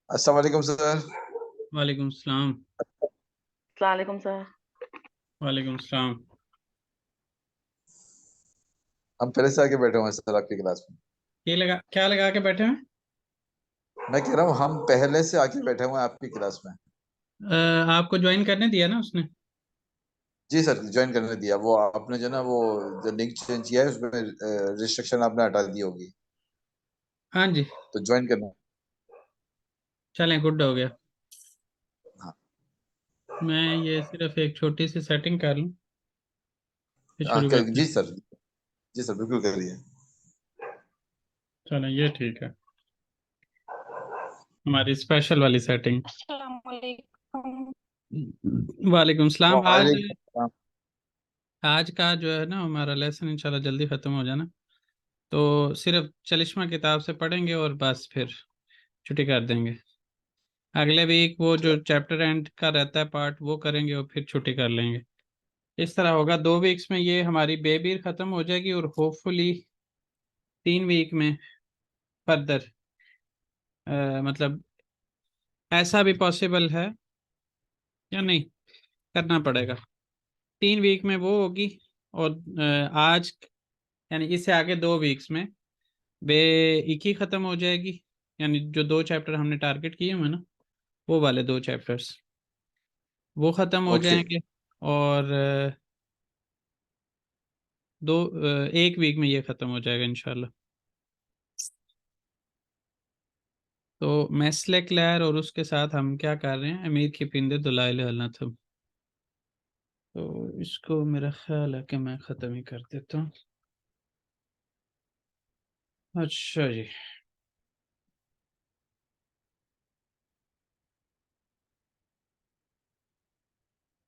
अस्सलाम वालेकुम सर। वालेकुम सलाम। वालेकुम सर। वालेकुम सलाम। हम पहले से आके बैठे हुए हैं सर आपकी क्लास में। क्या लगा के बैठे हैं? मैं कह रहा हूँ हम पहले से आके बैठे हुए हैं आपकी क्लास में। आपको ज्वाइन करने दिया ना उसने? जी सर, ज्वाइन करने दिया। वो आपने जो ना वो जो लिंक चेंज किया है उसमें रिस्ट्रिक्शन आपने हटा दी होगी, हाँ जी। तो ज्वाइन करना। चलें, गुड हो गया। हाँ। मैं ये सिर्फ एक छोटी सी सेटिंग कर लूँ, फिर शुरू करते जी हैं। सर। जी सर, बिल्कुल करिए। चलें, ये ठीक है, हमारी स्पेशल वाली सेटिंग। अस्सलाम वालेकुम। वालेकुम सलाम। आज वालेकुम सलाम। आज का जो है ना हमारा लेसन इंशाल्लाह जल्दी ख़त्म हो जाना, तो सिर्फ चलिश्मा किताब से पढ़ेंगे और बस फिर छुट्टी कर देंगे। अगले वीक वो जो चैप्टर एंड का रहता है पार्ट वो करेंगे और फिर छुट्टी कर लेंगे। इस तरह होगा, 2 वीक्स में ये हमारी बेबीर ख़त्म हो जाएगी और होपफुली 3 वीक में फर्दर, मतलब ऐसा भी पॉसिबल है या नहीं, करना पड़ेगा। 3 वीक में वो होगी और आज यानी इससे आगे 2 वीक्स में बे एक ही ख़त्म हो जाएगी। यानी जो 2 चैप्टर हमने टारगेट किए हुए हैं ना, वो वाले 2 चैप्टर्स वो ख़त्म हो ओके। जाएंगे। और 1 वीक में ये ख़त्म हो जाएगा इंशाल्लाह। तो मैस्लेक लैर और उसके साथ हम क्या कर रहे हैं, अमीर की पिंदे दुलाइल हलनथम। तो इसको मेरा ख्याल है कि मैं ख़त्म ही कर देता हूँ। अच्छा जी।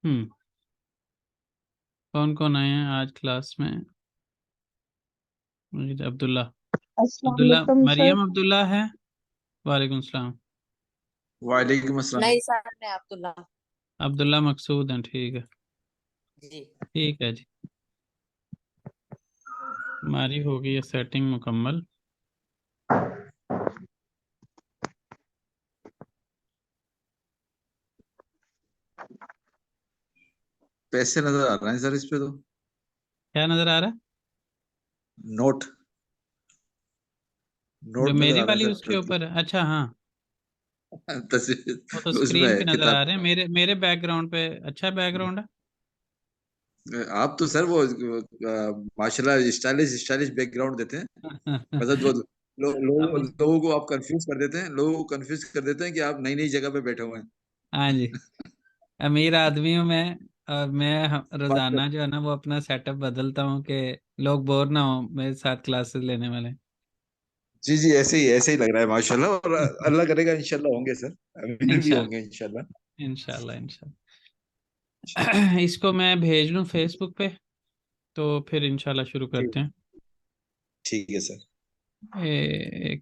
हम्म कौन कौन आए हैं आज क्लास में? मुझे अब्दुल्ला, अस्सलाम अब्दुल्ला, वालेकुम सर। मरियम अब्दुल्ला है। वालेकुम सलाम। वालेकुम अस्सलाम। नहीं सर, मैं अब्दुल्ला। अब्दुल्ला मकसूद हैं, ठीक है। जी। ठीक है जी, हमारी होगी ये सेटिंग मुकम्मल। पैसे नजर आ रहे हैं सर इस पे तो। क्या नज़र आ रहा है? नोट। जो नोट नजर मेरी आ रहे वाली हैं उसके सर। ऊपर, अच्छा हाँ, वो तो तस्वीर उसमें स्क्रीन है पे नज़र आ किताब। रहे हैं। मेरे मेरे बैकग्राउंड पे अच्छा बैकग्राउंड है। आप तो सर वो माशाल्लाह स्टाइलिश स्टाइलिश बैकग्राउंड देते हैं। मतलब वो अब लोगों को आप कंफ्यूज कर देते हैं, लोगों को कंफ्यूज कर देते हैं कि आप नई नई जगह पे बैठे हुए हैं। हाँ जी, अमीर आदमी हूँ मैं। और मैं बात कर। रोजाना जो है ना वो अपना सेटअप बदलता हूँ कि लोग बोर ना हो मेरे साथ क्लासेस लेने वाले। जी जी, ऐसे ही लग रहा है माशाल्लाह। और अल्लाह करेगा इंशाल्लाह होंगे सर, अमीर भी इंशाल्लाह, होंगे इंशाल्लाह। इंशाल्लाह, इंशाल्लाह। इसको मैं भेज लूँ फेसबुक पे, तो फिर इंशाल्लाह शुरू ठीक। करते हैं। ठीक है सर। एक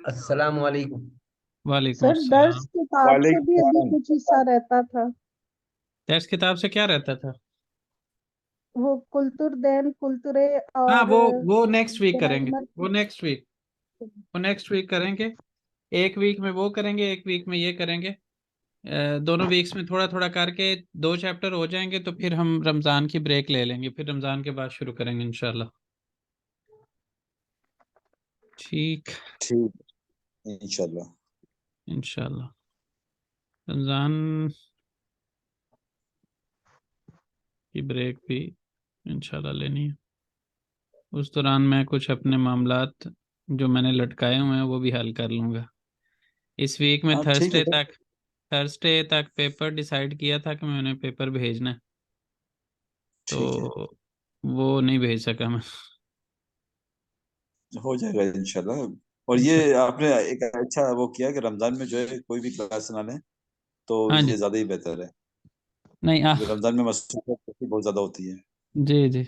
अस्सलाम वालेकुम। वालेकुम सर दर्स अस्सलाम। किताब से वालेकुम भी अभी सलाम। कुछ हिस्सा रहता था। टेस्ट किताब से क्या रहता था? वो कुलतुर दैन कुलतुरे हाँ, और वो नेक्स्ट वीक करेंगे। ग्रामर वो की। नेक्स्ट वीक वो नेक्स्ट वीक करेंगे। 1 वीक में वो करेंगे, 1 वीक में ये करेंगे। दोनों वीक्स में थोड़ा थोड़ा करके 2 चैप्टर हो जाएंगे, तो फिर हम रमज़ान की ब्रेक ले लेंगे, फिर रमज़ान के बाद शुरू करेंगे इंशाल्लाह। ठीक। ठीक है इंशाल्लाह। इंशाल्लाह रमज़ान की ब्रेक भी इंशाल्लाह लेनी है। उस दौरान मैं कुछ अपने मामलात जो मैंने लटकाए हुए हैं वो भी हल कर लूँगा। इस वीक में हाँ ठीक है थर्सडे सर। तक थर्सडे तक पेपर डिसाइड किया था कि मैंने पेपर भेजना है, ठीक है, तो वो नहीं भेज सका मैं। हो जाएगा इंशाल्लाह। और ये इंशाल्लाह। आपने एक अच्छा वो किया कि रमजान में जो है कोई भी क्लास ना लें, तो हाँ ये जी। ज्यादा ही बेहतर है। नहीं क्योंकि रमजान में मसरूफियत बहुत ज्यादा होती है। जी जी,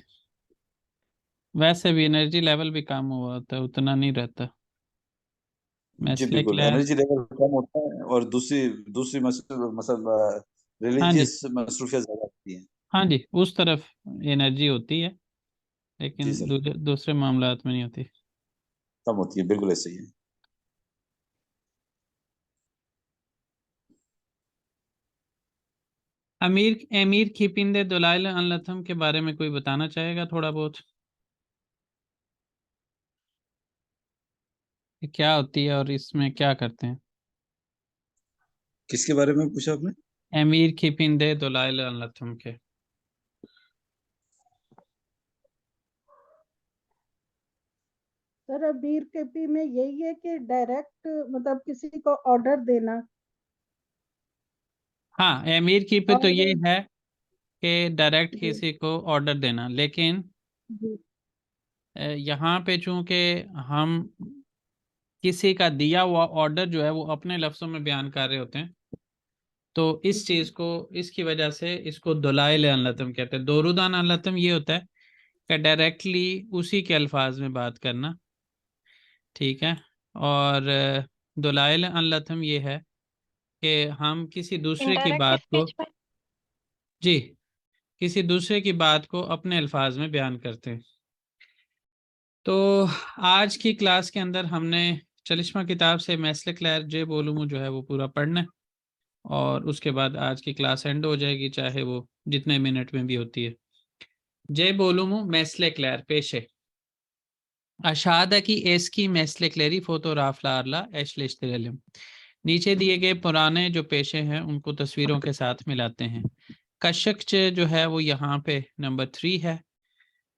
वैसे भी एनर्जी लेवल भी कम हुआ होता है, उतना नहीं रहता। जी मैस्ले बिल्कुल, क्लैर। एनर्जी लेवल कम होता है। और दूसरी दूसरी मतलब हाँ जी, रिलीजियस मसरूफियत ज्यादा होती है। हाँ जी, उस तरफ एनर्जी होती है, जी लेकिन सर, दूसरे मामलात में नहीं होती। कम होती है, बिल्कुल ऐसे ही है। अमीर एमीर खिपिंदे दुलाइल अनलथम के बारे में कोई बताना चाहेगा थोड़ा बहुत? ये क्या होती है और इसमें क्या करते हैं? किसके बारे में पूछा आपने? एमीर खिपिंदे दुलाइल अनलथम के। सर अबीर के पी में यही है कि डायरेक्ट मतलब किसी को ऑर्डर देना। हाँ, एमीर की पे तो और ये है कि डायरेक्ट जी किसी को ऑर्डर देना, लेकिन जी यहाँ पे चूंकि हम किसी का दिया हुआ ऑर्डर जो है वो अपने लफ्ज़ों में बयान कर रहे होते हैं, तो इस चीज़ को, इसकी वजह से इसको दुलाइल अनलतम कहते हैं। दोरुदान अनलतम ये होता है कि डायरेक्टली उसी के अल्फाज में बात करना, ठीक है। और दुलाइल अनलतम ये है कि हम किसी दूसरे की इनडायरेक्ट बात को, स्पीच में। जी, किसी दूसरे की बात को अपने अल्फाज में बयान करते हैं। तो आज की क्लास के अंदर हमने चलिश्मा किताब से मैसलक लैर जे बोलूँ जो है वो पूरा पढ़ना है, और उसके बाद आज की क्लास एंड हो जाएगी, चाहे वो जितने मिनट में भी होती है। जे बोलूँ मैसलक लैर पेशे अशादा की एस्की मैसलक लैरी फोटोग्राफलारला एशलिश्तिरलिम। नीचे दिए गए पुराने जो पेशे हैं उनको तस्वीरों के साथ मिलाते हैं। कशक जो है वो यहाँ पे नंबर 3 है,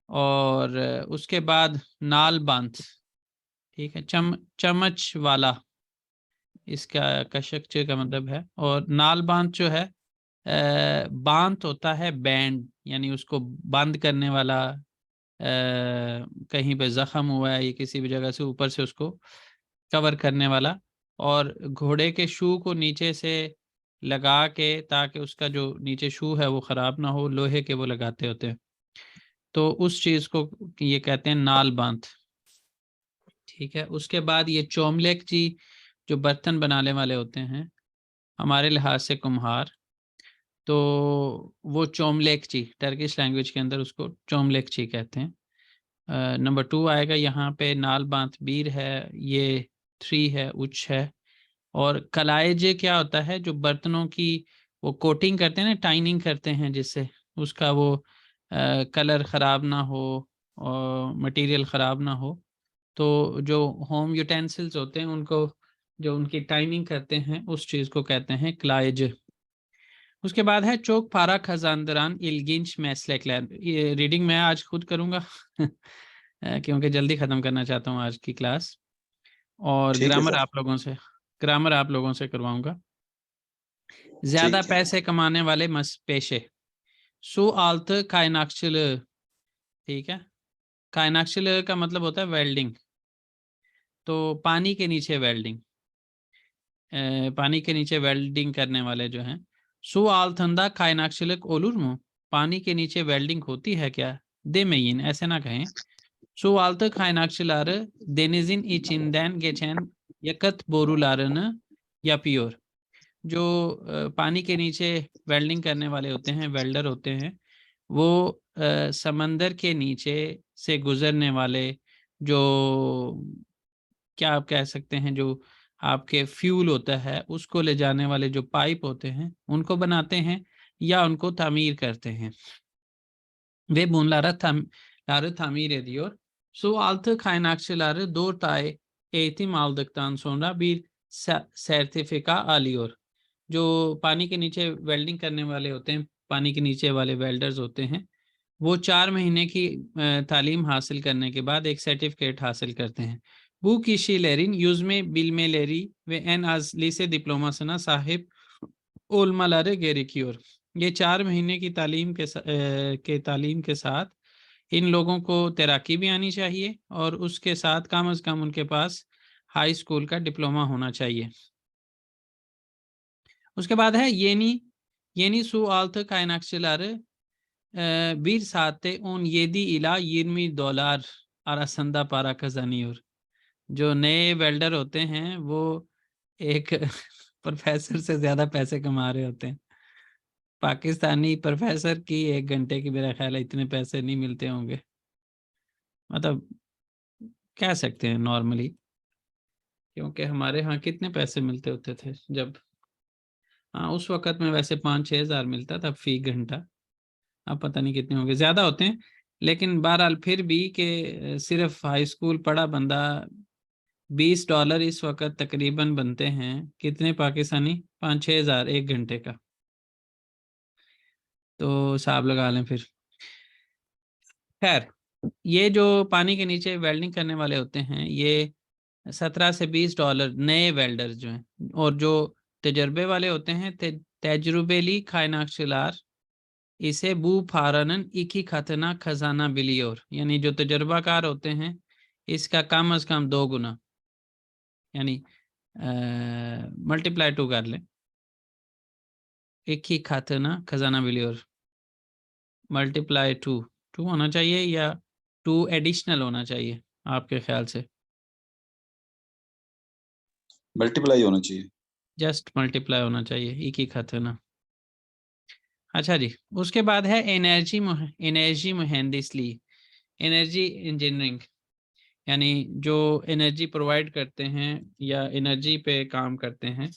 और उसके बाद नाल बांध, ठीक है, चमच वाला इसका कशक का मतलब है। और नाल बांध जो है, बांध होता है बैंड, यानी उसको बंद करने वाला, कहीं पे जख्म हुआ है या किसी भी जगह से ऊपर से उसको कवर करने वाला, और घोड़े के शू को नीचे से लगा के, ताकि उसका जो नीचे शू है वो ख़राब ना हो, लोहे के वो लगाते होते हैं, तो उस चीज़ को ये कहते हैं नाल बांध, ठीक है। उसके बाद ये चोमलेक जी जो बर्तन बनाने वाले होते हैं हमारे लिहाज से कुम्हार, तो वो चोमलेकची, टर्किश लैंग्वेज के अंदर उसको चोमलेकची कहते हैं। नंबर 2 आएगा यहाँ पे नाल बांत बीर है, ये 3 है, उच्च है। और कलाएजे क्या होता है, जो बर्तनों की वो कोटिंग करते हैं ना, टाइनिंग करते हैं, जिससे उसका वो कलर ख़राब ना हो और मटेरियल ख़राब ना हो, तो जो होम यूटेंसिल्स होते हैं उनको, जो उनकी टाइमिंग करते हैं, उस चीज़ को कहते हैं क्लाइज। उसके बाद है चौक पारा खजानदरान इलगिंच मैसलेक्लैन। ये रीडिंग मैं आज खुद करूँगा क्योंकि जल्दी ख़त्म करना चाहता हूँ आज की क्लास, और ठीक है सर। ग्रामर आप लोगों से करवाऊँगा। ज़्यादा ठीक है। पैसे कमाने वाले मस पेशे सो आल्त कायनाक्शल, ठीक है। कायनाक्शल का मतलब होता है वेल्डिंग, तो पानी के नीचे वेल्डिंग, पानी के नीचे वेल्डिंग करने वाले जो हैं। सो आलथंदा कायनाक्शिलक ओलुरमो, पानी के नीचे वेल्डिंग होती है क्या? दे मेyin, ऐसे ना कहें। सो आल्थ कायनाक्शिलार देनिजिन इचिंदैन गेचेन यकत बोरुलारन या प्योर, जो पानी के नीचे वेल्डिंग करने वाले होते हैं, वेल्डर होते हैं, वो समंदर के नीचे से गुजरने वाले, जो क्या आप कह सकते हैं, जो आपके फ्यूल होता है उसको ले जाने वाले जो पाइप होते हैं उनको बनाते हैं या उनको तामीर करते हैं। वे बुन लारे तामीर ediyor. Su altı kaynakçıları 4 ay eğitim aldıktan sonra bir sertifika alıyor. जो पानी के नीचे वेल्डिंग करने वाले होते हैं, पानी के नीचे वाले वेल्डर्स होते हैं, वो 4 महीने की तालीम हासिल करने के बाद एक सर्टिफिकेट हासिल करते हैं। Bu kişilerin yüzme bilmeleri ve en az lise diplomasına sahip olmaları gerekiyor. ये 4 महीने की तालीम के साथ इन लोगों को तैराकी भी आनी चाहिए, और उसके साथ कम अज़ कम उनके पास हाई स्कूल का डिप्लोमा होना चाहिए। उसके बाद है yeni su altı kaynakçıları bir saatte 17 ila 20 dolar arasında para kazanıyor। जो नए वेल्डर होते हैं वो एक प्रोफेसर से ज़्यादा पैसे कमा रहे होते हैं। पाकिस्तानी प्रोफेसर की 1 घंटे की मेरा ख्याल है इतने पैसे नहीं मिलते होंगे, मतलब कह सकते हैं नॉर्मली, क्योंकि हमारे यहाँ कितने पैसे मिलते होते थे जब हाँ, उस वक्त में वैसे 5-6 हज़ार मिलता था फी घंटा, अब पता नहीं कितने होंगे, ज़्यादा होते हैं। लेकिन बहरहाल फिर भी के सिर्फ हाई स्कूल पढ़ा बंदा, $20 इस वक्त तकरीबन बनते हैं कितने पाकिस्तानी, 5-6 हज़ार एक घंटे का, तो हिसाब लगा लें फिर। खैर, ये जो पानी के नीचे वेल्डिंग करने वाले होते हैं, ये $17 से $20 नए वेल्डर्स जो हैं, और जो तजर्बे वाले होते हैं, तजुर्बेली खायनाक्शिलार, इसे बू फारनन इकी खतना खजाना बिलियोर, यानी जो तजर्बाकार होते हैं इसका कम अज कम 2 गुना, यानी मल्टीप्लाई 2 कर लें, इकी खतना खजाना बिलियोर मल्टीप्लाई 2 होना चाहिए या 2 एडिशनल होना चाहिए आपके ख्याल से? मल्टीप्लाई होना चाहिए। जस्ट मल्टीप्लाई होना चाहिए, एक ही खतना। अच्छा जी, उसके बाद है एनर्जी मुहंदिसली, एनर्जी इंजीनियरिंग, यानी जो एनर्जी प्रोवाइड करते हैं या एनर्जी पे काम करते हैं,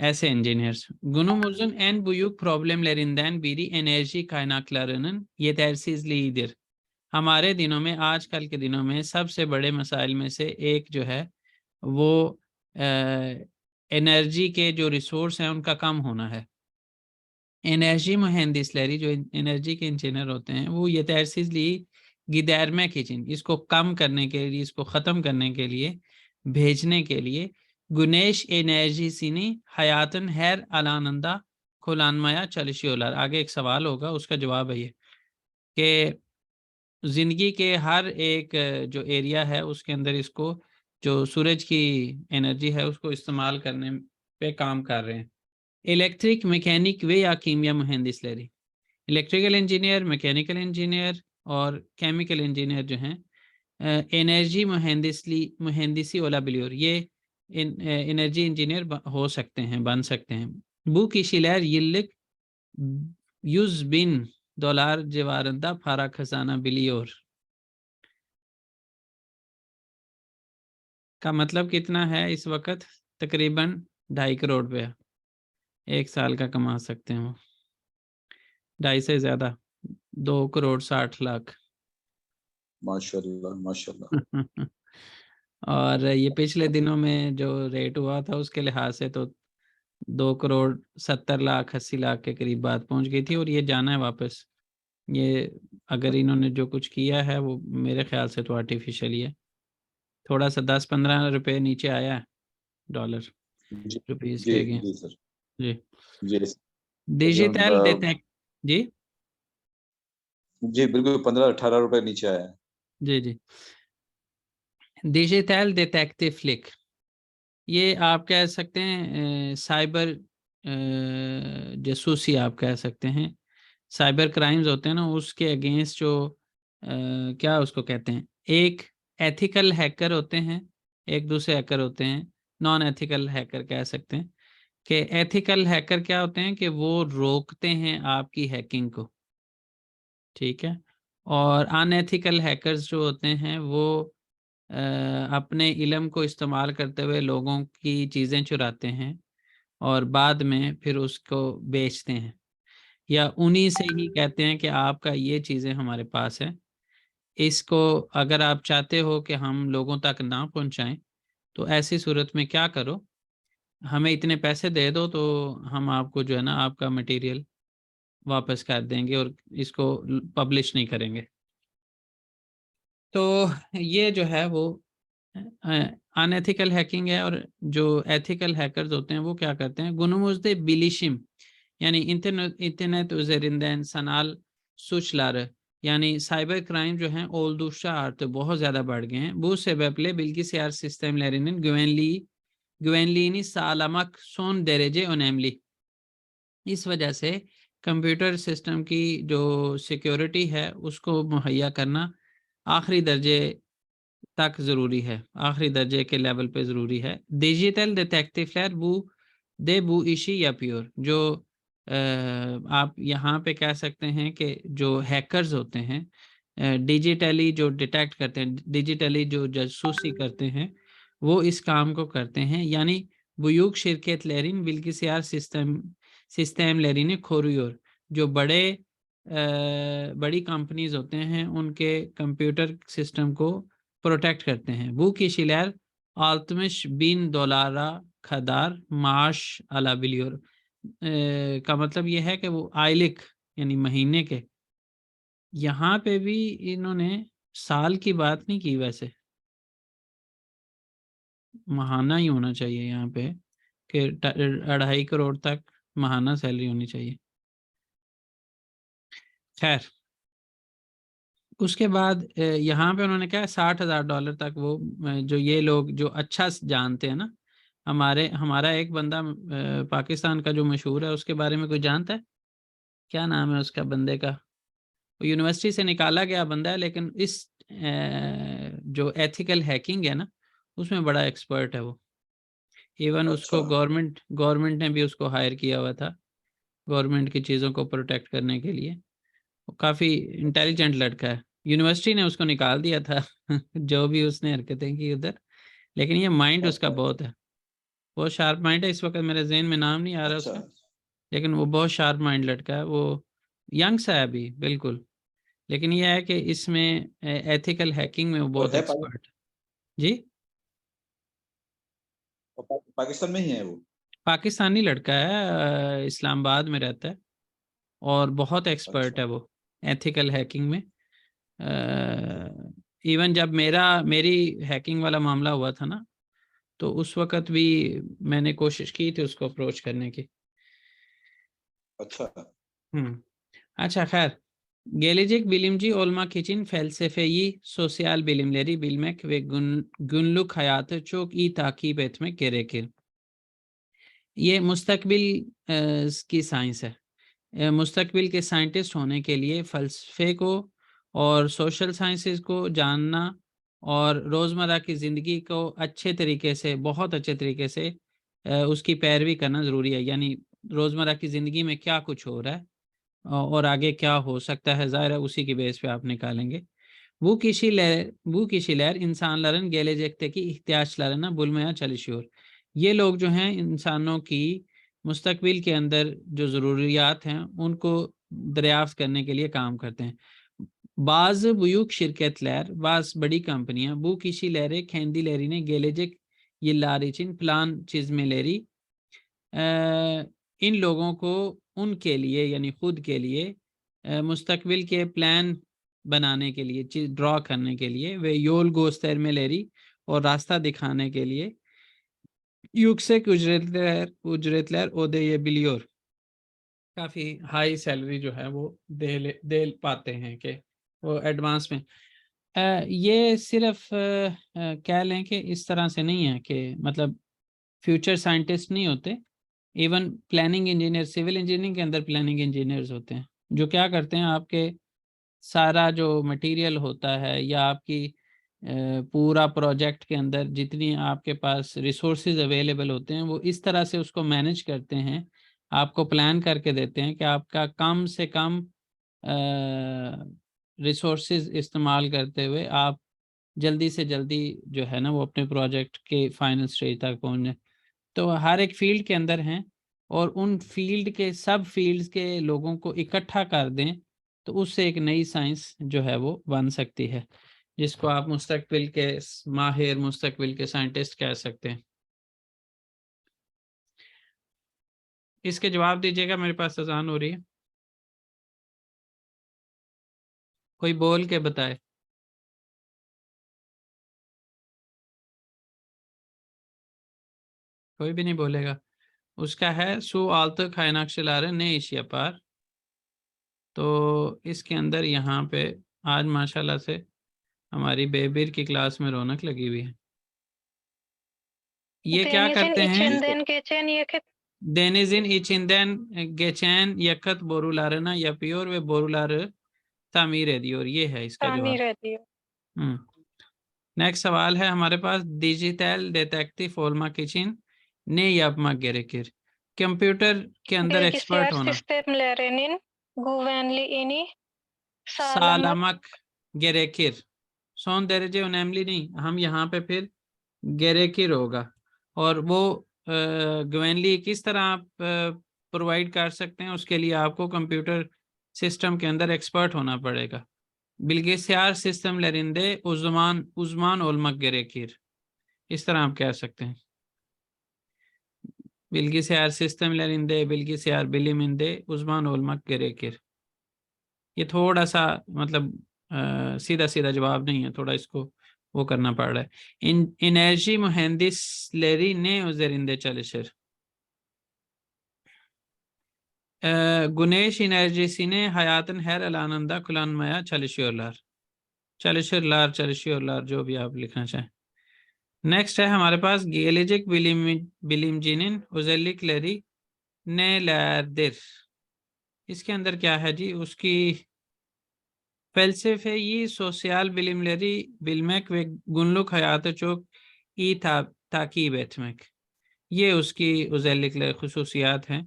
ऐसे इंजीनियर्स। गुनुमुजन एन बुयुक प्रॉब्लम लेरिंदैन बीरी एनर्जी कायनाक्लारनन ये तैरसीज लीदर। हमारे दिनों में, आजकल के दिनों में सबसे बड़े मसाइल में से एक जो है वो एनर्जी के जो रिसोर्स हैं उनका कम होना है। एनर्जी मुहंदिसलरी जो एनर्जी के इंजीनियर होते हैं, वो ये तैरसीज ली गिदैरमे किचन, इसको कम करने के लिए, इसको ख़त्म करने के लिए, भेजने के लिए गुनेश एनर्जी सीनी हयातन हैर अलानंदा खुलानमाया चलिशियोलार। आगे एक सवाल होगा, उसका जवाब है ये कि ज़िंदगी के हर एक जो एरिया है उसके अंदर इसको, जो सूरज की एनर्जी है उसको इस्तेमाल करने पे काम कर रहे हैं। इलेक्ट्रिक मैकेनिक वे या कीमिया मुहंदिस लरी, इलेक्ट्रिकल इंजीनियर, मैकेनिकल इंजीनियर और केमिकल इंजीनियर जो हैं, एनर्जी मुहंदिसी ओला बिलियोर, ये एनर्जी इंजीनियर हो सकते हैं, बन सकते हैं। बू की शिलर यिल्लिक युज बिन डॉलर जवारंदा फारा खजाना बिलियोर का मतलब कितना है इस वक्त? तकरीबन 2.5 करोड़ रुपया एक साल का कमा सकते हो, 2.5 से ज़्यादा, 2,60,00,000। माशाल्लाह माशाल्लाह। और ये पिछले दिनों में जो रेट हुआ था उसके लिहाज से तो 2,70,00,000 80,00,000 के करीब बात पहुंच गई थी, और ये जाना है वापस। ये अगर इन्होंने जो कुछ किया है वो मेरे ख्याल से तो आर्टिफिशियल ही है, थोड़ा सा 10-15 रुपए नीचे आया है डॉलर जी रुपीस जी के अगेंस्ट। जी सर, जी, जी डिजिटल तकरीबन जी जी बिल्कुल 15-18 रुपए नीचे आया है। जी जी डिजिटल डिटेक्टिव फ्लिक, ये आप कह सकते हैं साइबर जासूसी आप कह सकते हैं। साइबर क्राइम्स होते हैं ना, उसके अगेंस्ट जो क्या उसको कहते हैं, एक एथिकल हैकर होते हैं, एक दूसरे हैकर होते हैं, नॉन एथिकल हैकर कह सकते हैं। कि एथिकल हैकर क्या होते हैं कि वो रोकते हैं आपकी हैकिंग को, ठीक है। और अनएथिकल हैकर्स जो होते हैं वो अपने इल्म को इस्तेमाल करते हुए लोगों की चीज़ें चुराते हैं और बाद में फिर उसको बेचते हैं, या उन्हीं से ही कहते हैं कि आपका ये चीज़ें हमारे पास है, इसको अगर आप चाहते हो कि हम लोगों तक ना पहुंचाएं तो ऐसी सूरत में क्या करो, हमें इतने पैसे दे दो तो हम आपको जो है ना आपका मटेरियल वापस कर देंगे और इसको पब्लिश नहीं करेंगे। तो ये जो है वो अनएथिकल हैकिंग है। और जो एथिकल हैकर्स होते हैं वो क्या करते हैं, गुनुमुज़दे बिलिशिम, यानी इंटरनेट उजरिंदैन सनाल सुचलार, यानी साइबर क्राइम जो हैं ओल्दुशा आर्ट बहुत ज़्यादा बढ़ गए हैं। वो से वेपले बिल्कि से आर सिस्टम लेरिन गुवेनलीनी सालमक सोन दरेजे ओनेमली, इस वजह से कंप्यूटर सिस्टम की जो सिक्योरिटी है उसको मुहैया करना आखिरी दर्जे तक ज़रूरी है, आखिरी दर्जे के लेवल पे ज़रूरी है। डिजिटल डिटेक्टिव फ्लैर बू दे बू इशी या प्योर, जो आप यहाँ पे कह सकते हैं कि जो हैकर्स होते हैं डिजिटली जो डिटेक्ट करते हैं, डिजिटली जो जासूसी करते हैं, वो इस काम को करते हैं। यानी बुयूक शिरकत लेरिन बिल्किसियार सिस्टम sistemlerini koruyor. जो बड़ी कंपनीज होते हैं उनके कंप्यूटर सिस्टम को प्रोटेक्ट करते हैं. Bu kişiler 60.000 dolara kadar maaş alabiliyor. का मतलब ये है कि वो आयलिक यानी महीने के, यहाँ पे भी इन्होंने साल की बात नहीं की, वैसे महाना ही होना चाहिए यहाँ पे कि 2.5 करोड़ तक महाना सैलरी होनी चाहिए. खैर, उसके बाद यहाँ पे उन्होंने कहा $60,000 तक वो जो ये लोग जो अच्छा जानते हैं ना, हमारा एक बंदा पाकिस्तान का जो मशहूर है, उसके बारे में कोई जानता है? क्या नाम है उसका बंदे का? वो यूनिवर्सिटी से निकाला गया बंदा है, लेकिन इस जो एथिकल हैकिंग है ना, उसमें बड़ा एक्सपर्ट है वो. इवन उसको गवर्नमेंट ने भी उसको हायर किया हुआ था गवर्नमेंट की चीज़ों को प्रोटेक्ट करने के लिए. वो काफ़ी इंटेलिजेंट लड़का है. यूनिवर्सिटी ने उसको निकाल दिया था जो भी उसने हरकतें की उधर, लेकिन ये माइंड उसका बहुत है, बहुत शार्प माइंड है. इस वक्त मेरे जहन में नाम नहीं आ रहा उसका, लेकिन वो बहुत शार्प माइंड लड़का है. वो यंग सा है अभी बिल्कुल, लेकिन ये है कि इसमें एथिकल हैकिंग में वो बहुत एक्सपर्ट है. जी, पाकिस्तान में ही है वो? पाकिस्तानी लड़का है, इस्लामाबाद में रहता है और बहुत एक्सपर्ट है वो एथिकल हैकिंग में. इवन जब मेरी हैकिंग वाला मामला हुआ था ना, तो उस वक्त भी मैंने कोशिश की थी उसको अप्रोच करने की. अच्छा खैर, gelecek bilimci olmak için felsefeyi, sosyal bilimleri bilmek ve günlük hayatı çok iyi takip etmek gerekir. ये मुस्तकबिल की साइंस है. मुस्तकबिल के साइंटिस्ट होने के लिए फ़लसफ़े को और सोशल साइंसेस को जानना और रोज़मर्रा की ज़िंदगी को अच्छे तरीके से, बहुत अच्छे तरीके से उसकी पैरवी करना ज़रूरी है. यानी रोज़मर्रा की ज़िंदगी में क्या कुछ हो रहा है और आगे क्या हो सकता है, ज़ाहिर है उसी की बेस पे आप निकालेंगे. Bu kişiler insanların gelecekteki ihtiyaçlarına bulmaya çalışıyor. ये लोग जो हैं इंसानों की मुस्तकबिल के अंदर जो ज़रूरियात हैं उनको दरियाफ्त करने के लिए काम करते हैं. Bazı büyük şirketler, bazı बड़ी कंपनियां bu kişilere kendilerine gelecek yıllar için plan çizmeleri, इन लोगों को उनके लिए यानी खुद के लिए मुस्तकबिल के प्लान बनाने के लिए, चीज ड्रॉ करने के लिए, वे योल göstermeleri और रास्ता दिखाने के लिए yüksek ücretler ödeyebiliyor. काफ़ी हाई सैलरी जो है वो दे पाते हैं कि वो एडवांस में. ये सिर्फ कह लें कि इस तरह से नहीं है कि मतलब फ्यूचर साइंटिस्ट नहीं होते. Even planning engineer, civil engineering के अंदर प्लानिंग इंजीनियर्स होते हैं जो क्या करते हैं, आपके सारा जो मटेरियल होता है या आपकी पूरा प्रोजेक्ट के अंदर जितनी आपके पास रिसोर्सेज अवेलेबल होते हैं, वो इस तरह से उसको मैनेज करते हैं, आपको प्लान करके देते हैं कि आपका कम से कम रिसोर्सेज इस्तेमाल करते हुए आप जल्दी से जल्दी जो है ना वो अपने प्रोजेक्ट के फाइनल स्टेज तक पहुँचे. तो हर एक फील्ड के अंदर हैं और उन फील्ड के सब फील्ड्स के लोगों को इकट्ठा कर दें तो उससे एक नई साइंस जो है वो बन सकती है, जिसको आप मुस्तकबिल के माहिर, मुस्तकबिल के साइंटिस्ट कह सकते हैं. इसके जवाब दीजिएगा, मेरे पास अजान हो रही है, कोई बोल के बताए. कोई भी नहीं बोलेगा. उसका है सु आल्त खायनाक्शलारे ने इश yapar. तो इसके अंदर यहाँ पे आज माशाल्लाह से हमारी बेबीर की क्लास में रौनक लगी हुई है. ये क्या करते हैं? Denizin içinden geçen yakıt borularına yapıyor ve boruları tamir ediyor. ये है इसका जवाब. नेक्स्ट सवाल है हमारे पास, digital detective olmak için ne yapmak gerekir? Computer के अंदर एक्सपर्ट होना. sistemlerinin güvenliğini sağlamak gerekir. Son derece önemli नहीं, हम यहाँ पे फिर gerekir होगा. और वो güvenliği किस तरह आप प्रोवाइड कर सकते हैं, उसके लिए आपको कंप्यूटर सिस्टम के अंदर एक्सपर्ट होना पड़ेगा। बिल्गिसयार सिस्टम लरिंदे उज़मान उज़मान ओलमक गेरेकिर, इस तरह आप कह सकते हैं। बिल्गिसयार सिस्टम लरिंदे बिल्गिसयार बिलिमिंदे उज़मान ओलमक गेरेकिर। ये थोड़ा सा मतलब सीधा सीधा जवाब नहीं है, थोड़ा इसको वो करना पड़ रहा है। इनर्जी मुहंदिस लेरी ने उजरिंदे चलिशर गुनेश इनर्जी ने हयातन हैर अलानंदा कुलानमया चलिशियोलार चलिशियोलार चलिशियोलार, जो भी आप लिखना चाहें। नेक्स्ट है हमारे पास गेलिजिक बिलिमजिनिन उजलिक लेरी ने लैदिर। इसके अंदर क्या है जी, उसकी felsefe yi sosyal bilimleri bilmek ve günlük hayatı çok iyi takip etmek, ये उसकी उज़ैलिक खुसूसियात हैं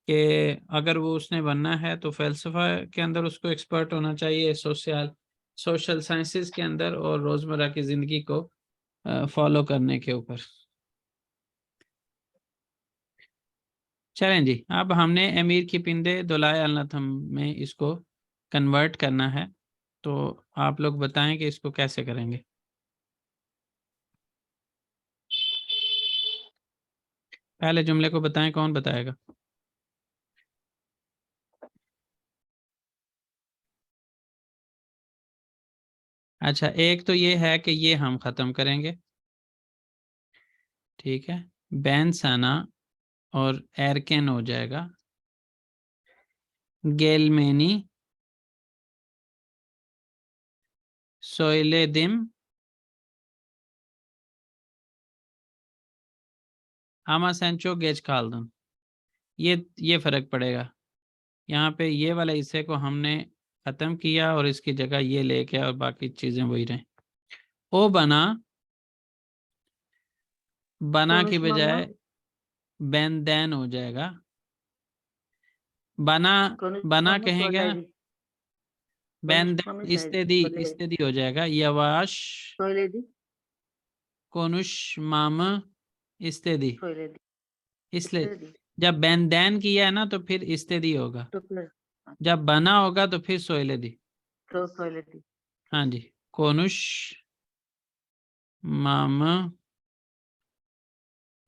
कि अगर वो उसने बनना है तो फ़लसफ़ा के अंदर उसको एक्सपर्ट होना चाहिए, सोशल साइंसेस के अंदर और रोज़मर्रा की ज़िंदगी को फॉलो करने के ऊपर। चलें जी, अब हमने अमीर की पिंदे दोलाय अलनथम में इसको कन्वर्ट करना है, तो आप लोग बताएं कि इसको कैसे करेंगे। पहले जुमले को बताएं, कौन बताएगा? अच्छा, एक तो ये है कि ये हम ख़त्म करेंगे, ठीक है, बैन साना और एरकेन हो जाएगा, गेलमेनी सोइले दिम आमा सेंचो गेज खालदन। ये फ़र्क पड़ेगा, यहाँ पे ये वाला हिस्से को हमने ख़त्म किया और इसकी जगह ये लेके और बाकी चीज़ें वही रहें। ओ बना की बजाय बैन हो जाएगा, बना कहेंगे ना, बैन इस्तेदी हो जाएगा, यवाश कोनुश माम इस्तेदी। इसलिए जब बैन किया है ना तो फिर इस्तेदी होगा, जब बना होगा तो फिर सोयलेदी। हाँ जी, कोनुश माम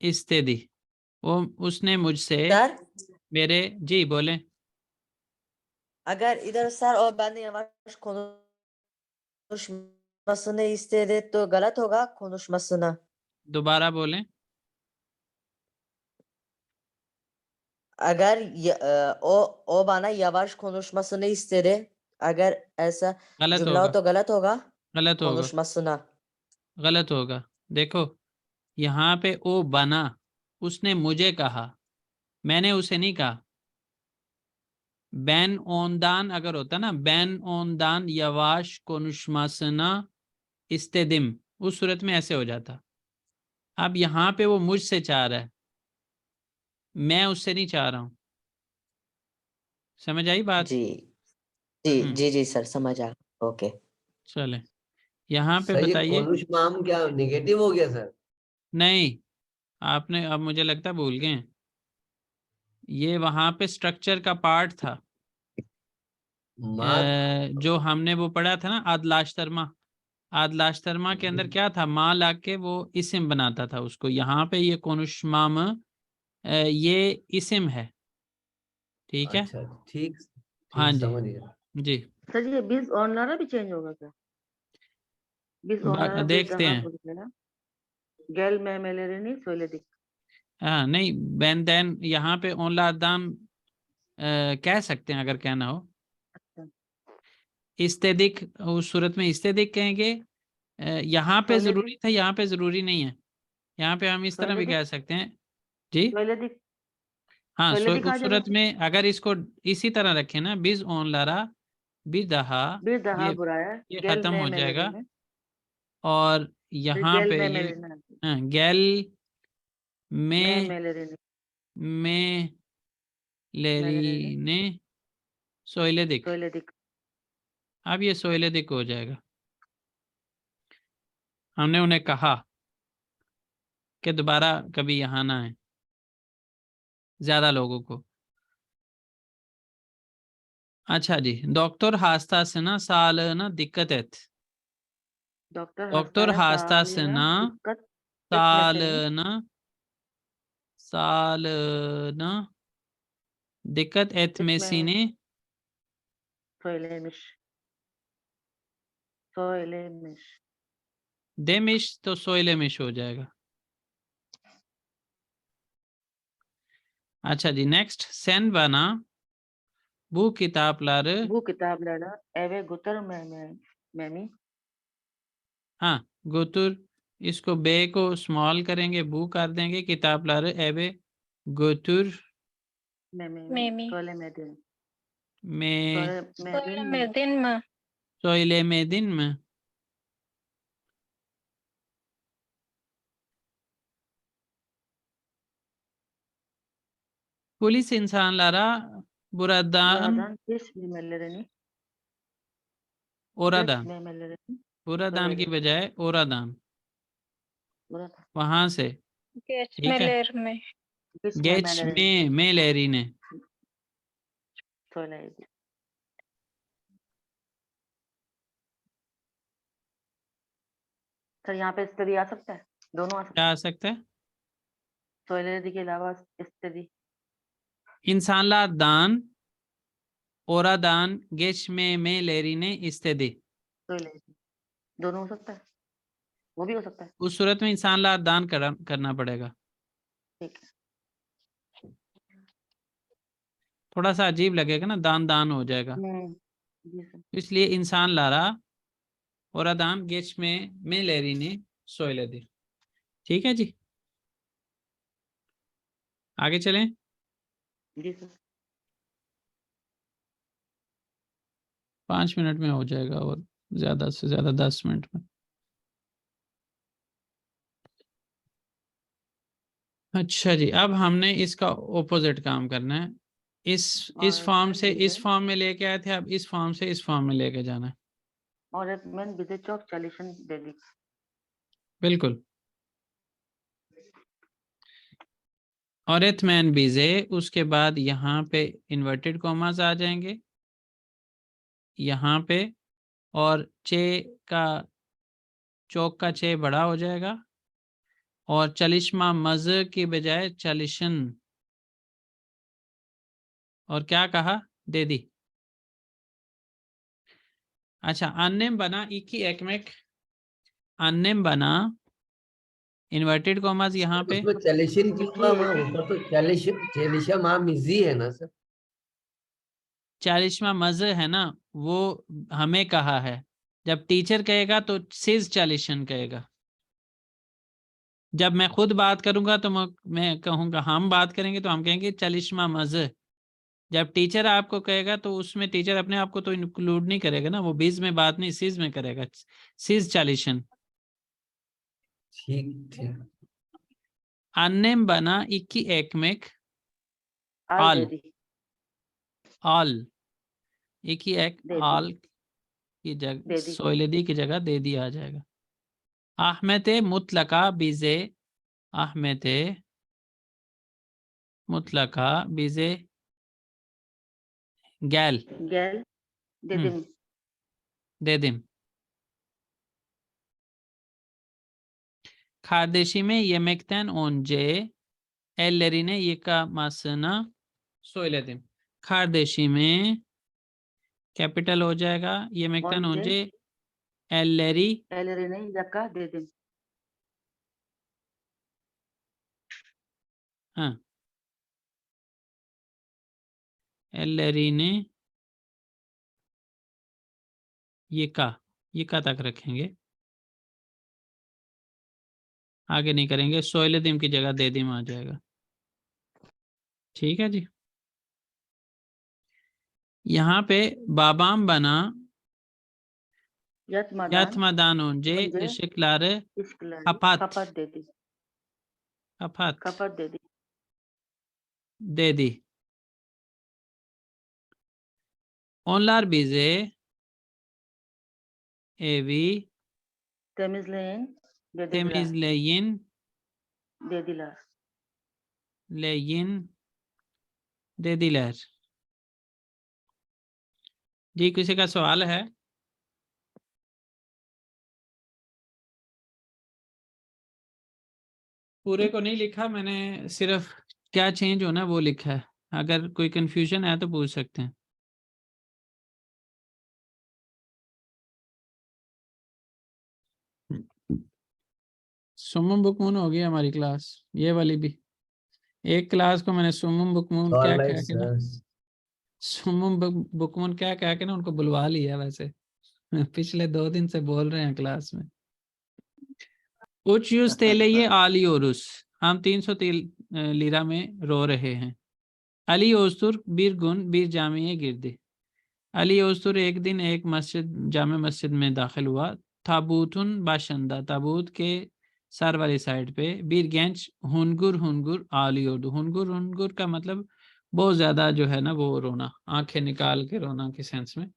इस्तेदी, वो उसने मुझसे सर मेरे जी बोले। अगर इधर सर और ben yavaş konuşmasını istedi तो गलत होगा konuşmasını। दोबारा बोलें। अगर o bana yavaş konuşmasını istedi, अगर ऐसा गलत जुमला हो होगा, तो गलत होगा गलत होगा, konuşmasına। गलत होगा। देखो यहाँ पे ओ बना, उसने मुझे कहा, मैंने उसे नहीं कहा। बैन ओनदान अगर होता ना, बैन ओनदान यवाश कोनुशमासना इस्तेदिम, उस सूरत में ऐसे हो जाता। अब यहाँ पे वो मुझसे चाह रहा है, मैं उससे नहीं चाह रहा हूँ। समझ आई बात? जी जी जी जी सर समझ आ, ओके। चले यहाँ पे सर ये बताइए। कोनुशमाम क्या निगेटिव हो गया सर? नहीं, आपने अब मुझे लगता है भूल गए हैं, ये वहां पे स्ट्रक्चर का पार्ट था, जो हमने वो पढ़ा था ना, आदलाश्तरमा। आदलाश्तरमा के अंदर क्या था, माँ ला के वो इस्म बनाता था उसको। यहाँ पे ये कोनुशमाम ये इस्म है, ठीक है। अच्छा ठीक हाँ ठीक जी समझ गया। जी, सर ये बीस ऑनलारा भी चेंज होगा क्या? बीस ऑनलारा देखते हैं। गेल में मेलेरिनी सोलेदी। हाँ नहीं, बैन दैन यहाँ पे ओला दाम कह सकते हैं अगर कहना हो। इस्तेदिक उस सूरत में इस्तेदिक कहेंगे, यहाँ पे जरूरी था, यहाँ पे जरूरी नहीं है। यहाँ पे हम इस तरह भी कह सकते हैं जी। हाँ, उस सूरत में अगर इसको इसी तरह रखें ना, बिज ओन लारा बिदहा, ये खत्म हो जाएगा और यहाँ पे ये गैल में लेरीने सोइलेदिक, अब ये सोइलेदिक हो जाएगा। हमने उन्हें कहा कि दोबारा कभी यहाँ ना आए, ज्यादा लोगों को, अच्छा जी, doktor hastasına sağlığına dikkat et. Doctor Doktor hastasına दिक्कत sağlığına dikkat etmesini söylemiş. Söylemiş. demiş तो söylemiş हो जाएगा. अच्छा जी, next sen bana bu kitapları Bu kitapları eve götürmemi हाँ götür, इसको बे को स्मॉल करेंगे, bu कर देंगे, kitapları eve götür Memi. söylemedin. me Söylemedin mi? söylemedin mi? Polis insanlara buradan Buradan geçmemelerini oradan geçmemelerini buradan की söyledim. बजाय oradan Buradan वहां से, ठीक है. Geçmeler mi? geçmemelerini geçmemelerine söyledi. Sir यहाँ पे स्टडी आ सकता है, दोनों आ सकते क्या हैं, आ सकता है? söyledi के अलावा study İnsanlardan oradan geçmemelerine istedi. söyledi, दोनों हो सकता है, वो भी हो सकता है. उस सूरत में इंसानlardan करना पड़ेगा. ठीक है, थोड़ा सा अजीब लगेगा ना, दान दान हो जाएगा, जी सर. इसलिए इंसानlara oradan geçmemelerine söyledi. ठीक है जी, आगे चलें. जी सर. 5 मिनट में हो जाएगा और ज्यादा से ज्यादा 10 मिनट में. अच्छा जी, अब हमने इसका ओपोजिट काम करना है. इस और फॉर्म से विजय इस फॉर्म में लेके आए थे, अब इस फॉर्म से इस फॉर्म में लेके जाना है. और एक मैन विजय चौक सॉल्यूशन दे दी. बिल्कुल. और एथमैन बीजे, उसके बाद यहाँ पे इन्वर्टेड कॉमास आ जाएंगे यहाँ पे, और चे का चौक का चे बड़ा हो जाएगा, और चलिश्मा मज की बजाय चलिशन, और क्या कहा, दे दी. अच्छा, अन्नेम बना इकी एकमेक, अन्नेम बना इन्वर्टेड कॉमास यहाँ पे, उसमें चलिशन क्यों था वहाँ ऊपर, तो चलिशा माँ मिजी है ना सर. चालिशमा मज है ना, वो हमें कहा है. जब टीचर कहेगा तो सिज चालिशन कहेगा. जब मैं खुद बात करूंगा तो मैं कहूंगा, हम बात करेंगे तो हम कहेंगे चालिशमा मज. जब टीचर आपको कहेगा तो उसमें टीचर अपने आप को तो इंक्लूड नहीं करेगा ना, वो बीज में बात नहीं, सिज में करेगा. सिज चालिशन. ठीक ठीक. अन्नेम बना इक्की एकमेक आल आल. दे दी. आल इक्की एक दे दी. आल की जगह, दे दी. सोयलदी की जगह दे दी आ जाएगा. अहमद मुतलका बीजे, अहमद मुतलका बीजे गैल गैल dedim. dedim. Kardeşime yemekten önce ellerini yıkamasını söyledim. Kardeşimi capital हो जाएगा, yemekten Önce önce elleri ellerini yıka dedim. ha, ellerini yıka तक रखेंगे, आगे नहीं करेंगे. सोयलदिम की जगह देदिम आ जाएगा. ठीक है जी. यहाँ पे बाबाम बना yatmadan önce önce ışıkları ışıkları kapat kapat dedi. Kapat dedi. dedi. Onlar bize evi Temizleyin dediler. temizleyin Dediler. dediler. जी किसी का सवाल है? पूरे को नहीं लिखा मैंने, सिर्फ क्या चेंज होना है वो लिखा है। अगर कोई कंफ्यूजन है तो पूछ सकते हैं। सुमन बुकमून हो गई हमारी क्लास, ये वाली भी। एक क्लास को मैंने सुमन बुकमून All क्या right, कह के ना, sir. सुमन बुकमून क्या कह के ना उनको बुलवा लिया वैसे। पिछले 2 दिन से बोल रहे हैं क्लास में। उच यूज तेले ये आली ओरुस, हम 300 लीरा में रो रहे हैं। अली ओस्तुर बीर गुन बीर जामिया गिरदे। अली ओस्तुर एक दिन एक मस्जिद जामे मस्जिद में दाखिल हुआ। ताबूतुन बाशंदा, ताबूत के सर वाली साइड पे। बीर गेंच हुनगुर हुनगुर आली उर्दू। हुनगुर हुनगुर का मतलब बहुत ज्यादा जो है ना वो रोना, आंखें निकाल के रोना के सेंस में,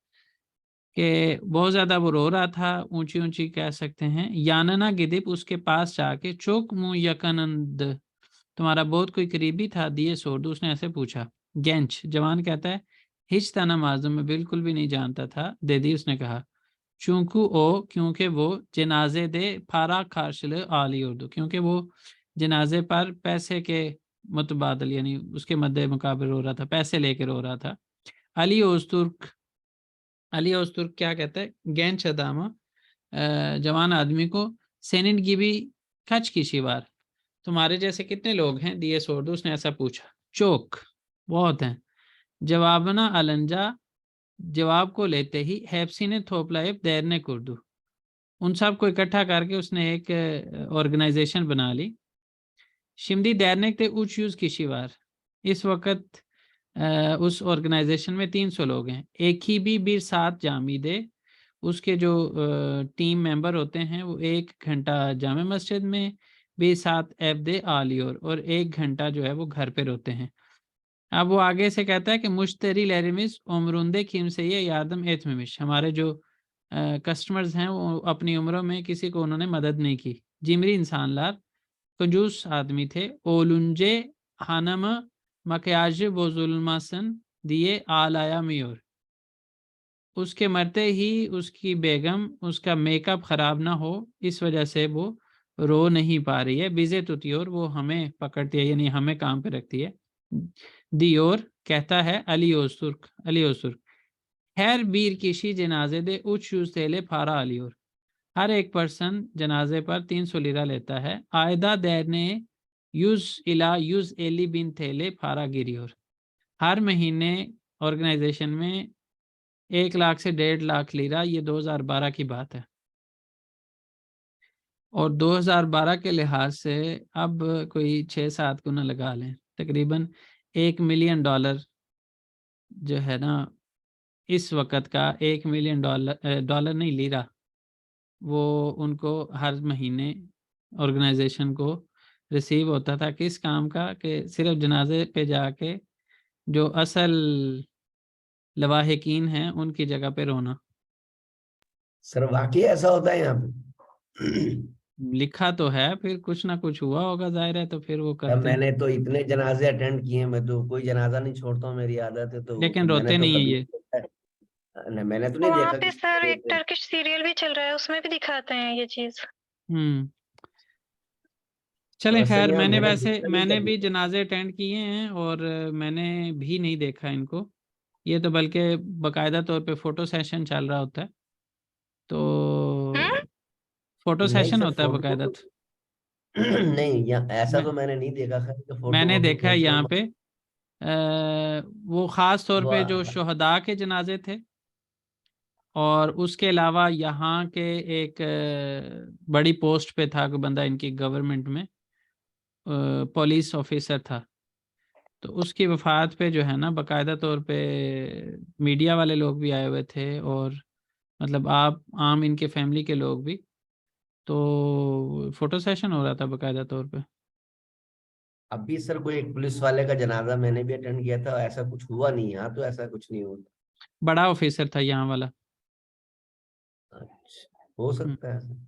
कि बहुत ज्यादा वो रो रहा था, ऊंची ऊंची कह सकते हैं। यानना गिदिप, उसके पास जाके चोक मुंह यकनंद, तुम्हारा बहुत कोई करीबी था दिए सोर्द, उसने ऐसे पूछा। गेंच, जवान कहता है, हिच तना माजूम, में बिल्कुल भी नहीं जानता था। देदी, उसने कहा। चूंकु ओ, क्योंकि वो जनाजे दे फारा खारशल आली उर्दू, क्योंकि वो जनाजे पर पैसे के मुतबादल यानी उसके मद्दे मुकाबले रो रहा था, पैसे लेकर रो रहा था। अली ओस्तुर्क, अली ओस्तुर्क क्या कहता है? गेंच अदामा, जवान आदमी को, सेनिन की भी खच की शिवार, तुम्हारे जैसे कितने लोग हैं दिए सोर्दू, उसने ऐसा पूछा। चोक, बहुत हैं। जवाबना अलंजा, जवाब को लेते ही हैप्सी ने थोपलाइब दैरने कुर्दू, उन सब को इकट्ठा करके उसने एक ऑर्गेनाइजेशन बना ली। शिमदी दैरनेक थे उच यूज की शिवार, इस वक्त उस ऑर्गेनाइजेशन में 300 लोग हैं। एक ही भी बीर 7 जामिदे, उसके जो टीम मेंबर होते हैं वो 1 घंटा जामे मस्जिद में, भी 7 एब्दे आलियोर, और 1 घंटा जो है वो घर पे रोते हैं। अब वो आगे से कहता है कि मुश्तरी लहरमिस उमरुंदे खीम से ये यादम एतमिश, हमारे जो कस्टमर्स हैं वो अपनी उम्रों में किसी को उन्होंने मदद नहीं की। जिमरी इंसान लार, कंजूस आदमी थे। ओलुंजे हानम मकयाज वो जुल्मासन दिए आलाया मियोर, उसके मरते ही उसकी बेगम उसका मेकअप खराब ना हो इस वजह से वो रो नहीं पा रही है। बिजे तुतियोर, वो हमें पकड़ती है यानी हमें काम पे रखती है। दियोर कहता है अली ओस्तुर्क, अली ओस्तुर्क, खैर बीर किसी जनाजे दे उच यूज तेले फारा अलीयोर, हर एक पर्सन जनाजे पर 300 लीरा लेता है। आयदा दैर ने यूज इला यूज एली बिन थेले फारा गिरियोर, हर महीने ऑर्गेनाइजेशन में 1 लाख से 1.5 लाख लीरा, ये 2012 की बात है। और 2012 के लिहाज से अब कोई 6-7 गुना लगा लें, तकरीबन $1 मिलियन जो है ना इस वक्त का, $1 मिलियन डॉलर नहीं लीरा, वो उनको हर महीने ऑर्गेनाइजेशन को रिसीव होता था। किस काम का? कि सिर्फ जनाजे पे जाके जो असल लवाहिकीन हैं उनकी जगह पे रोना। सर वाकई ऐसा होता है यहाँ पे? लिखा तो है, फिर कुछ ना कुछ हुआ होगा जाहिर है, तो फिर वो अब करते हैं। मैंने तो इतने जनाजे अटेंड किए हैं, मैं तो कोई जनाजा नहीं छोड़ता हूँ, मेरी आदत है। तो लेकिन मैंने रोते तो नहीं है कभी ये। नहीं, मैंने तो नहीं वहाँ देखा पे किसी सर को एक रोते। टर्किश सीरियल भी चल रहा है, उसमें भी दिखाते हैं ये चीज। चलें और सर खैर, यहाँ मैंने मेहनत वैसे जितना नहीं मैंने करनी भी है। जनाजे अटेंड किए हैं और मैंने भी नहीं देखा इनको। ये तो बल्कि बाकायदा तौर पे फोटो सेशन चल रहा होता है, हम्म। तो फोटो नहीं सेशन सर, होता है फोटो बाकायदा। तो नहीं, यहाँ ऐसा मैं तो मैंने नहीं देखा। खैर तो फोटो मैंने वोटो देखा है कैसे यहाँ हो? पे वो ख़ास तौर पे जो वो शुहदा के जनाजे थे, और उसके अलावा यहाँ के एक बड़ी पोस्ट पे था कोई बंदा इनकी गवर्नमेंट में, पुलिस ऑफिसर था, तो उसकी वफात पे जो है ना बाकायदा तौर पे मीडिया वाले लोग भी आए हुए थे, और मतलब आप आम इनके फैमिली के लोग भी, तो फोटो सेशन हो रहा था बाकायदा तौर पे। अभी सर कोई एक पुलिस वाले का जनाजा मैंने भी अटेंड किया था, ऐसा कुछ हुआ नहीं। यहाँ तो ऐसा कुछ नहीं होता। बड़ा ऑफिसर था यहाँ वाला। अच्छा, हो हम्म, सकता है सर।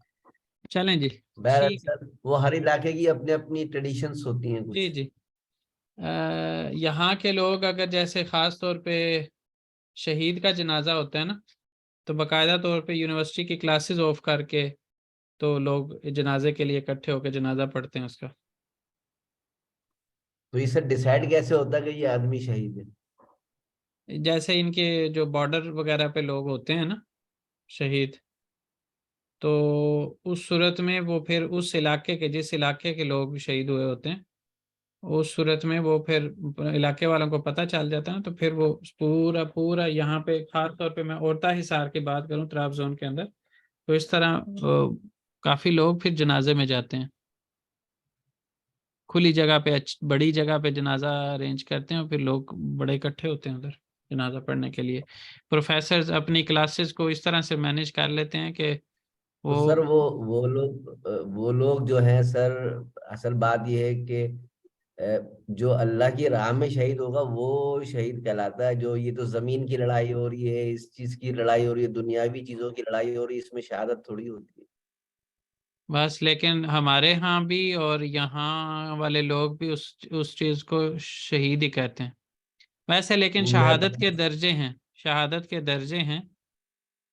चलें जी। बहरहाल ठीक है सर, वो हर इलाके की अपनी अपनी ट्रेडिशंस होती हैं जी कुछ। जी। यहाँ के लोग अगर जैसे ख़ास तौर पे शहीद का जनाजा होता है ना, तो बाकायदा तौर पे यूनिवर्सिटी की क्लासेस ऑफ करके तो लोग जनाजे के लिए इकट्ठे होकर जनाजा पढ़ते हैं उसका। तो इसे डिसाइड कैसे होता है कि ये आदमी शहीद है? जैसे इनके जो बॉर्डर वगैरह पे लोग होते हैं ना शहीद, तो उस सूरत में वो फिर उस इलाके के, जिस इलाके के लोग शहीद हुए होते हैं, उस सूरत में वो फिर इलाके वालों को पता चल जाता है ना, तो फिर वो पूरा यहाँ पे खास तौर पे मैं औरता हिसार की बात करूं त्राब जोन के अंदर, तो इस तरह काफी लोग फिर जनाजे में जाते हैं, खुली जगह पे बड़ी जगह पे जनाजा अरेंज करते हैं और फिर लोग बड़े इकट्ठे होते हैं उधर जनाजा पढ़ने के लिए। प्रोफेसर्स अपनी क्लासेस को इस तरह से मैनेज कर लेते हैं कि तो वो सर वो लोग जो हैं सर, असल बात ये है कि जो अल्लाह की राह में शहीद होगा वो शहीद कहलाता है। जो ये तो जमीन की लड़ाई हो रही है, इस चीज की लड़ाई हो रही है, दुनियावी चीजों की लड़ाई हो रही है, इसमें शहादत थोड़ी होती है। बस, लेकिन हमारे यहाँ भी और यहाँ वाले लोग भी उस चीज को शहीद ही कहते हैं वैसे, लेकिन मैं शहादत के दर्जे हैं, शहादत के दर्जे हैं।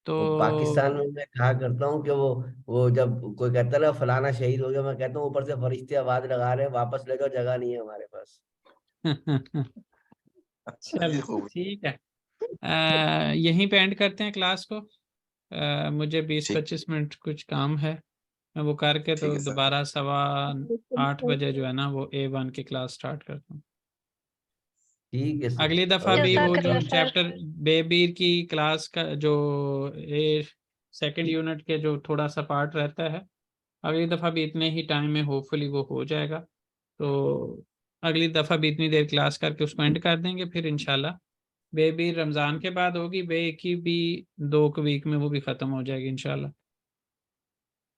तो वो पाकिस्तान में मैं कहा करता हूँ कि वो जब कोई कहता है ना फलाना शहीद हो गया, मैं कहता हूँ ऊपर से फरिश्ते आवाज लगा रहे हैं वापस ले जाओ, जगह नहीं है हमारे पास। अच्छा जी, चलो खूब। ठीक है, यहीं पे एंड करते हैं क्लास को। मुझे ठीक 20-25 मिनट कुछ काम है, मैं वो करके ठीक तो है सर। दोबारा 8:15 बजे जो है ना वो A1 की क्लास स्टार्ट करता हूँ। ठीक है सर। अगली दफा भी वो जो जज़ाकल्लाह सर। चैप्टर बेबीर की क्लास का जो सेकंड यूनिट के जो थोड़ा सा पार्ट रहता है, अगली दफा भी इतने ही टाइम में होपफुली वो हो जाएगा। तो अगली दफा भी इतनी देर क्लास करके उसको एंड कर देंगे, फिर इंशाल्लाह बेबी रमजान के बाद होगी, बे की भी 2 वीक में वो भी खत्म हो जाएगी इंशाल्लाह।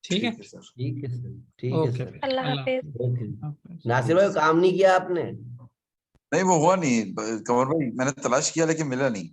ठीक है, ठीक है सर। ठीक है सर। ठीक है ओके सर। फिर, अल्लाह अल्लाह हाफिज। हाफिज। ओके। हाफिज। नासिर भाई काम नहीं किया आपने? नहीं, वो हुआ नहीं कंवर भाई, मैंने तलाश किया लेकिन मिला नहीं।